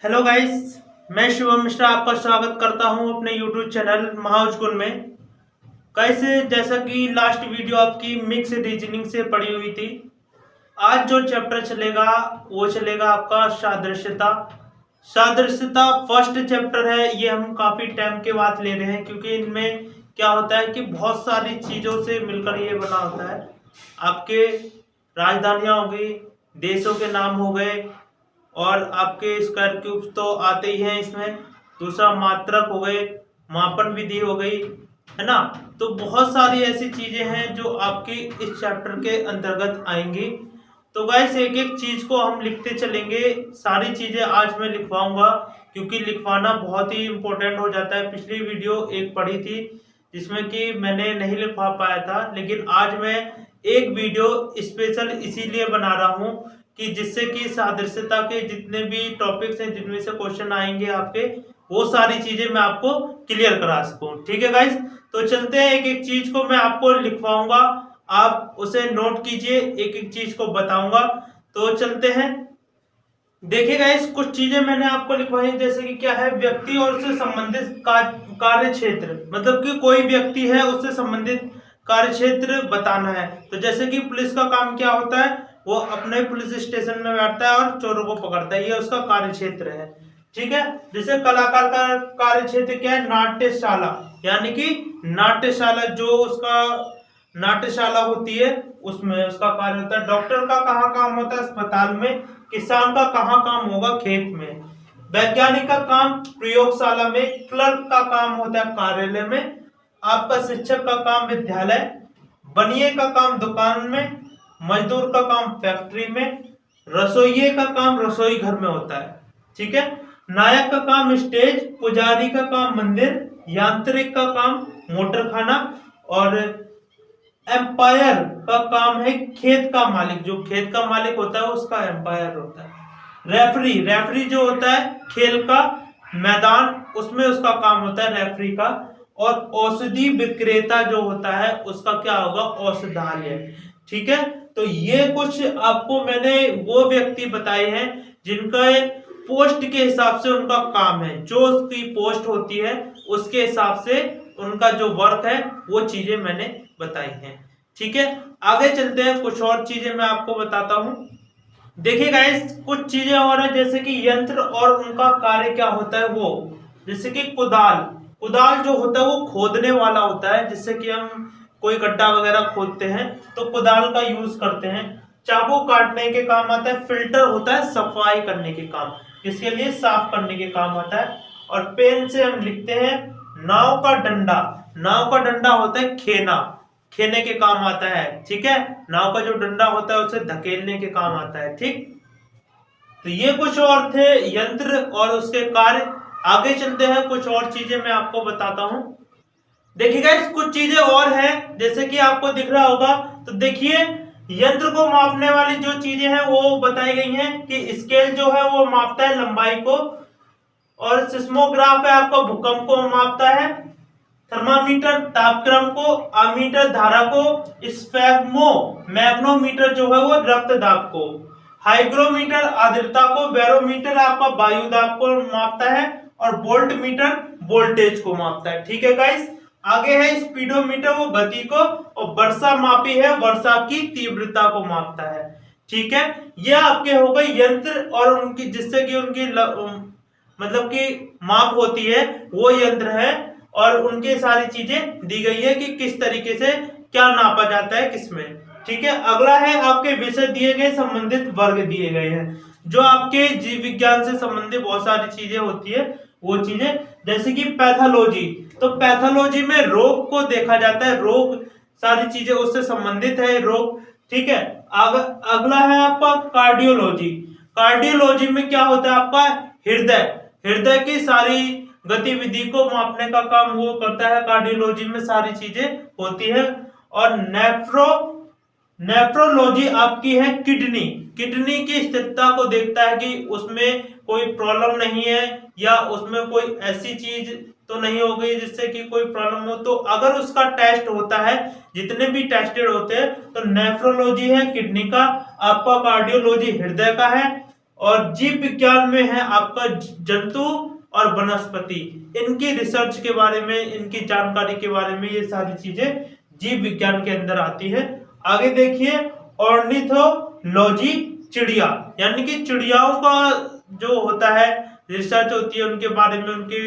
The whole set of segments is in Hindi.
हेलो गाइस, मैं शिवम मिश्रा आपका स्वागत करता हूं अपने यूट्यूब चैनल महाउजगुन में। कैसे जैसा कि लास्ट वीडियो आपकी मिक्स रीजनिंग से पड़ी हुई थी, आज जो चैप्टर चलेगा वो चलेगा आपका सादृश्यता। सादृश्यता फर्स्ट चैप्टर है। ये हम काफी टाइम के बाद ले रहे हैं क्योंकि इनमें क्या होता है कि बहुत सारी चीजों से मिलकर ये बना होता है। आपके राजधानियां हो गई, देशों के नाम हो गए, और आपके स्क्वायर क्यूब्स तो आते ही हैं इसमें। दूसरा मात्रक हो गए, मापन विधि हो गई, है ना। तो बहुत सारी ऐसी चीजें हैं जो आपकी इस चैप्टर के अंतर्गत आएंगी। तो गाइस एक एक चीज को हम लिखते चलेंगे। सारी चीजें आज मैं लिखवाऊंगा क्योंकि लिखवाना बहुत ही इंपॉर्टेंट हो जाता है। पिछली वीडियो एक पढ़ी थी जिसमें कि मैंने नहीं लिखवा पाया था, लेकिन आज मैं एक वीडियो स्पेशल इसीलिए बना रहा हूं कि जिससे कि सादृश्यता के जितने भी टॉपिक्स हैं, जिनमें से क्वेश्चन आएंगे आपके, वो सारी चीजें मैं आपको क्लियर करा सकूं। ठीक है गाइस, तो चलते हैं। एक एक चीज को मैं आपको लिखवाऊंगा, आप उसे नोट कीजिए, एक एक चीज को बताऊंगा। तो चलते हैं। देखिए गाइस, कुछ चीजें मैंने आपको लिखवाई, जैसे कि क्या है, व्यक्ति और उससे संबंधित कार्य क्षेत्र, मतलब कि कोई व्यक्ति है उससे संबंधित कार्य क्षेत्र बताना है। तो जैसे कि पुलिस का काम क्या होता है, वो अपने पुलिस स्टेशन में बैठता है और चोरों को पकड़ता है, ये उसका कार्य क्षेत्र है। ठीक है। जैसे कलाकार का कार्य क्षेत्र क्या है, नाट्यशाला, यानी कि नाट्यशाला जो उसका नाट्यशाला होती है उसमें उसका कार्य होता है। डॉक्टर का कहाँ काम होता है, अस्पताल में। किसान का कहाँ काम होगा, खेत में। वैज्ञानिक का काम प्रयोगशाला में। क्लर्क का काम होता है कार्यालय में। आपका शिक्षक का काम विद्यालय। बनिए का काम दुकान में। मजदूर का काम फैक्ट्री में। रसोइये का काम रसोई घर में होता है। ठीक है। नायक का काम स्टेज। पुजारी का काम मंदिर। यांत्रिक का काम मोटर खाना। और एम्पायर का काम है खेत का मालिक, जो खेत का मालिक होता है उसका एम्पायर होता है। रेफरी, रेफरी जो होता है खेल का मैदान, उसमें उसका काम होता है रेफरी का। और औषधि विक्रेता जो होता है उसका क्या होगा, औषधालय। ठीक है। तो ये कुछ आपको मैंने वो व्यक्ति बताए हैं जिनका पोस्ट के हिसाब से उनका काम है, जो उसकी पोस्ट होती है उसके हिसाब से उनका जो वर्क है वो चीजें मैंने बताई हैं। ठीक है। आगे चलते हैं, कुछ और चीजें मैं आपको बताता हूं। देखिए गाइस, कुछ चीजें और है, जैसे कि यंत्र और उनका कार्य क्या होता है वो। जैसे कि कुदाल, कुदाल जो होता है वो खोदने वाला होता है, जिससे कि हम कोई गड्ढा वगैरह खोदते हैं तो कुदाल का यूज करते हैं। चाकू काटने के काम आता है। फिल्टर होता है सफाई करने के काम, किसके लिए, साफ करने के काम आता है। और पेन से हम लिखते हैं। नाव का डंडा, नाव का डंडा होता है खेना, खेने के काम आता है। ठीक है। नाव का जो डंडा होता है उसे धकेलने के काम आता है। ठीक। तो ये कुछ और थे यंत्र और उसके कार्य। आगे चलते हैं, कुछ और चीजें मैं आपको बताता हूं। देखिए गाइस, कुछ चीजें और हैं, जैसे कि आपको दिख रहा होगा। तो देखिए, यंत्र को मापने वाली जो चीजें हैं वो बताई गई हैं कि स्केल जो है वो मापता है लंबाई को। और सिस्मोग्राफ है आपका भूकंप को मापता है। थर्मामीटर तापक्रम को। अमीटर धारा को। स्फेग्मो मैग्नोमीटर जो है वो रक्त दाब को। हाइग्रोमीटर आर्द्रता को। बैरोमीटर आपका वायु दाब को मापता है। और वोल्ट मीटर वोल्टेज को मापता है। ठीक है गाइस। आगे है स्पीडोमीटर, वो गति को। और वर्षा मापी है, वर्षा की तीव्रता को मापता है। ठीक है। यह आपके हो गए यंत्र और उनकी, जिससे कि उनकी मतलब कि माप होती है, वो यंत्र है। और उनके सारी चीजें दी गई है कि किस तरीके से क्या नापा जाता है किसमें। ठीक है। अगला है आपके विषय दिए गए, संबंधित वर्ग दिए गए हैं। जो आपके जीव विज्ञान से संबंधित बहुत सारी चीजें होती है, वो चीजें, जैसे कि पैथोलॉजी। तो पैथोलॉजी में रोग को देखा जाता है, रोग सारी चीजें उससे संबंधित है, रोग। ठीक है। अगला है आपका कार्डियोलॉजी। कार्डियोलॉजी में क्या होता है आपका, हृदय, हृदय की सारी गतिविधि को मापने का काम वो करता है। कार्डियोलॉजी में सारी चीजें होती है। और नेफ्रोलॉजी आपकी है किडनी, किडनी की स्थिरता को देखता है कि उसमें कोई प्रॉब्लम नहीं है या उसमें कोई ऐसी चीज तो नहीं हो गई जिससे कि कोई प्रॉब्लम हो। तो अगर उसका टेस्ट होता है, जितने भी टेस्टेड होते हैं, तो नेफ्रोलॉजी है किडनी का, आपका कार्डियोलॉजी हृदय का है, और जीव विज्ञान में है आपका जंतु और वनस्पति, इनकी रिसर्च के बारे में, इनकी जानकारी के बारे में, ये सारी चीजें जीव विज्ञान के अंदर आती है। आगे देखिए ऑर्निथोलॉजी, चिड़िया यानी कि चिड़ियाओं का जो होता है रिसर्च होती है उनके बारे में, उनकी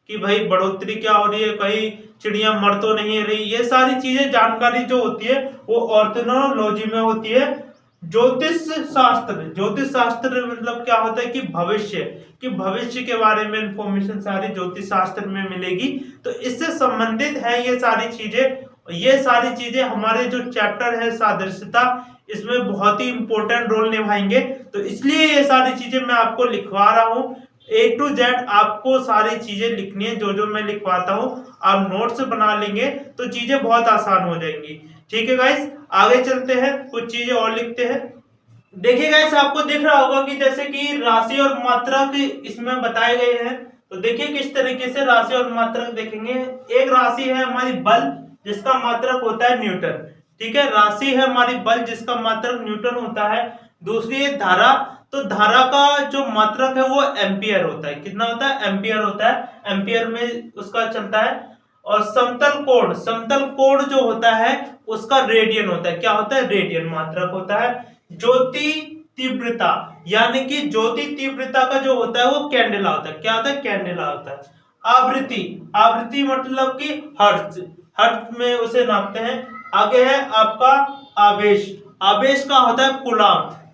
कि भाई बढ़ोतरी क्या हो रही है, कहीं चिड़िया मर तो नहीं रही, ये सारी चीजें जानकारी जो होती है वो ऑर्निथोलॉजी में होती है। ज्योतिष शास्त्र, ज्योतिष शास्त्र मतलब क्या होता है कि भविष्य के बारे में इंफॉर्मेशन सारी ज्योतिष शास्त्र में मिलेगी। तो इससे संबंधित है ये सारी चीजें हमारे जो चैप्टर है सादृश्यता, इसमें बहुत ही इंपॉर्टेंट रोल निभाएंगे। तो इसलिए ये सारी चीजें मैं आपको लिखवा रहा हूँ, A to Z आपको सारी चीजें लिखनी है, जो मैं लिखवाता हूँ आप नोट्स बना लेंगे तो चीजें बहुत आसान हो जाएंगी। ठीक है गाइस, आगे चलते हैं, कुछ चीजें और लिखते हैं। देखिए गाइस, आपको दिख रहा होगा कि जैसे कि राशि और मात्रक इसमें बताए गए हैं। तो देखिए किस तरीके से राशि और मात्रक देखेंगे। एक राशि है हमारी बल, जिसका मात्रक होता है न्यूटन। ठीक है, राशि है हमारी बल जिसका मात्रक न्यूटन होता है। दूसरी है धारा, तो धारा का जो मात्रक है वो एम्पियर होता है। कितना होता है? एम्पियर होता है, एम्पियर में उसका चलता है। और समतल कोण जो होता है उसका रेडियन होता है। क्या होता है? रेडियन मात्रक होता है। ज्योति तीव्रता, यानी कि ज्योति तीव्रता का जो होता है वो कैंडेला होता है। क्या होता है? कैंडेला होता है। आवृत्ति मतलब कि हर्ट्ज में उसे नापते हैं। आगे है आपका आवेश का होता है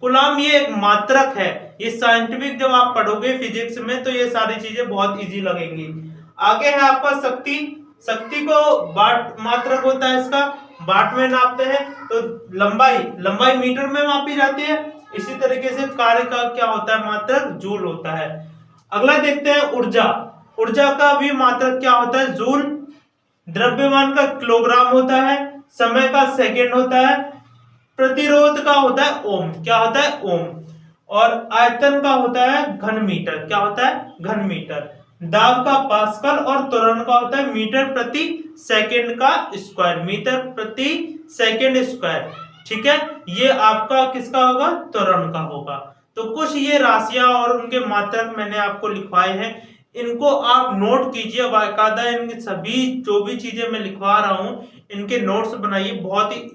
कुलाम ये एक मात्रक है। ये साइंटिफिक जब आप पढ़ोगे फिजिक्स में तो ये सारी चीजें बहुत इजी लगेंगी। आगे है आपका शक्ति को वाट मात्रक होता है, इसका वाट में नापते हैं। तो लंबाई मीटर में मापी जाती है। इसी तरीके से कार्य का क्या होता है मात्रक? जूल होता है। अगला देखते हैं ऊर्जा का भी मात्रक क्या होता है? जूल। द्रव्यमान का किलोग्राम होता है। समय का सेकंड होता है। प्रतिरोध का होता है ओम। क्या होता है? ओम। और आयतन का होता है घन मीटर। क्या होता है? घन मीटर। दाब का पास्कल और त्वरण का होता है मीटर प्रति सेकंड का स्क्वायर। मीटर प्रति सेकंड स्क्वायर। ठीक है, ये आपका किसका होगा? त्वरण का होगा। तो कुछ ये राशियां और उनके मात्रक मैंने आपको लिखवाए हैं, इनको आप नोट कीजिए बाकायदा। इनकी सभी जो भी चीजें मैं लिखवा रहा हूं इनके नोट्स बनाइए।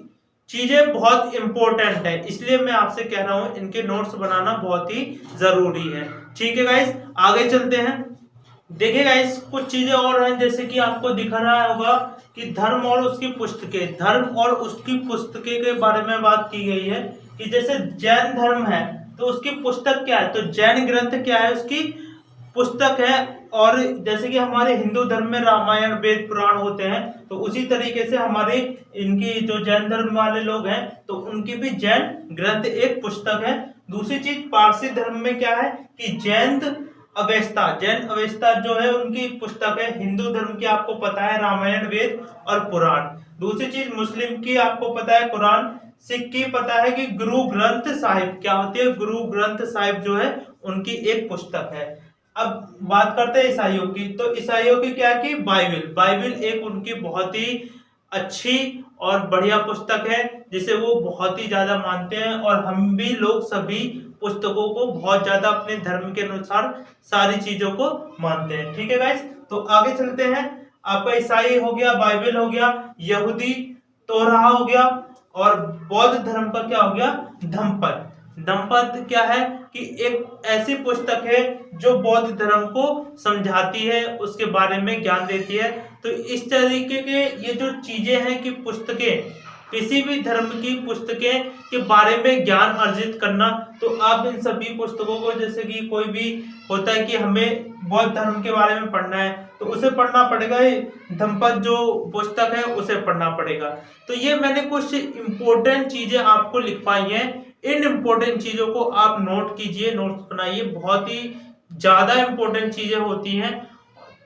चीजें बहुत इंपॉर्टेंट है, इसलिए मैं आपसे कह रहा हूं इनके नोट्स बनाना बहुत ही जरूरी है। ठीक है गाइस, आगे चलते हैं। देखिए गाइस, कुछ चीजें और हैं, जैसे कि आपको दिख रहा होगा कि धर्म और उसकी पुस्तकें के बारे में बात की गई है कि जैसे जैन धर्म है तो उसकी पुस्तक क्या है? तो जैन ग्रंथ क्या है? उसकी पुस्तक है। और जैसे कि हमारे हिंदू धर्म में रामायण वेद पुराण होते हैं, तो उसी तरीके से हमारे इनकी जो जैन धर्म वाले लोग हैं तो उनकी भी जैन ग्रंथ एक पुस्तक है। दूसरी चीज पारसी धर्म में क्या है कि जैन अवेस्ता जो है उनकी पुस्तक है। हिंदू धर्म की आपको पता है रामायण वेद और पुराण। दूसरी चीज मुस्लिम की आपको पता है कुरान। सिख की पता है कि गुरु ग्रंथ साहिब। क्या होती है? गुरु ग्रंथ साहिब जो है उनकी एक पुस्तक है। अब बात करते हैं ईसाइयों की। तो ईसाइयों की क्या की? बाइबल एक उनकी बहुत ही अच्छी और बढ़िया पुस्तक है जिसे वो बहुत ही ज्यादा मानते हैं। और हम भी लोग सभी पुस्तकों को बहुत ज्यादा अपने धर्म के अनुसार सारी चीजों को मानते हैं। ठीक है गाइस, तो आगे चलते हैं। आपका ईसाई हो गया, बाइबल हो गया, यहूदी तोराह हो गया, और बौद्ध धर्म का क्या हो गया? धम्मपद क्या है कि एक ऐसी पुस्तक है जो बौद्ध धर्म को समझाती है, उसके बारे में ज्ञान देती है। तो इस तरीके के ये जो चीजें हैं कि पुस्तकें, किसी भी धर्म की पुस्तकें के बारे में ज्ञान अर्जित करना, तो आप इन सभी पुस्तकों को, जैसे कि कोई भी होता है कि हमें बौद्ध धर्म के बारे में पढ़ना है तो उसे पढ़ना पड़ेगा, धम्मपद जो पुस्तक है उसे पढ़ना पड़ेगा। तो ये मैंने कुछ इंपॉर्टेंट चीजें आपको लिखवाई हैं। इन इंपॉर्टेंट चीजों को आप नोट कीजिए, नोट्स बनाइए। बहुत ही ज्यादा इंपॉर्टेंट चीजें होती हैं,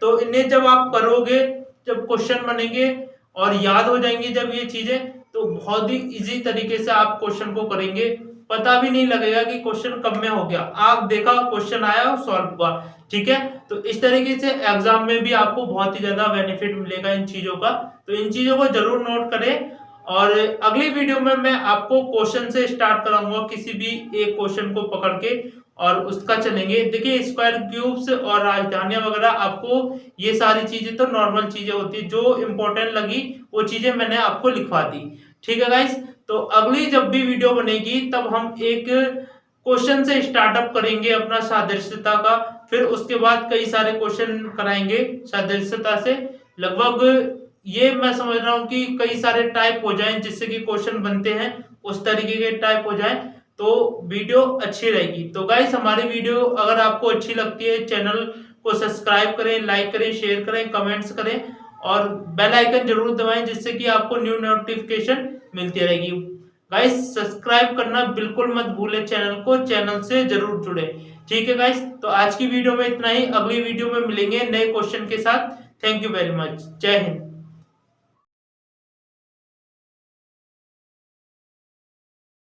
तो इन्हें जब आप करोगे, जब क्वेश्चन बनेंगे और याद हो जाएंगी जब ये चीजें, तो बहुत ही इजी तरीके से आप क्वेश्चन को करेंगे। पता भी नहीं लगेगा कि क्वेश्चन कब में हो गया, आप देखा क्वेश्चन आया और सॉल्व हुआ। ठीक है, तो इस तरीके से एग्जाम में भी आपको बहुत ही ज्यादा बेनिफिट मिलेगा इन चीजों का। तो इन चीजों को जरूर नोट करें और अगली वीडियो में मैं आपको क्वेश्चन से स्टार्ट कराऊंगा, किसी भी एक क्वेश्चन को पकड़ के और उसका चलेंगे। देखिए स्क्वायर क्यूब्स और राजधानियां वगैरह, आपको ये सारी चीजें तो नॉर्मल चीजें होती है, जो इंपॉर्टेंट लगी वो चीजें मैंने आपको लिखवा दी। ठीक है गाइस, तो अगली जब भी वीडियो बनेगी तब हम एक क्वेश्चन से स्टार्टअप करेंगे अपना सादृश्यता का, फिर उसके बाद कई सारे क्वेश्चन कराएंगे सादृश्यता से। लगभग ये मैं समझ रहा हूँ कि कई सारे टाइप हो जाएं, जिससे कि क्वेश्चन बनते हैं उस तरीके के टाइप हो जाएं, तो वीडियो अच्छी रहेगी। तो गाइस हमारी वीडियो अगर आपको अच्छी लगती है, चैनल को सब्सक्राइब करें, लाइक करें, शेयर करें, कमेंट्स करें और बेल आइकन जरूर दबाएं, जिससे कि आपको न्यू नोटिफिकेशन मिलती रहेगी। गाइस सब्सक्राइब करना बिल्कुल मत भूलें चैनल को, चैनल से जरूर जुड़े। ठीक है गाइस, तो आज की वीडियो में इतना ही, अगली वीडियो में मिलेंगे नए क्वेश्चन के साथ। थैंक यू वेरी मच, जय हिंद।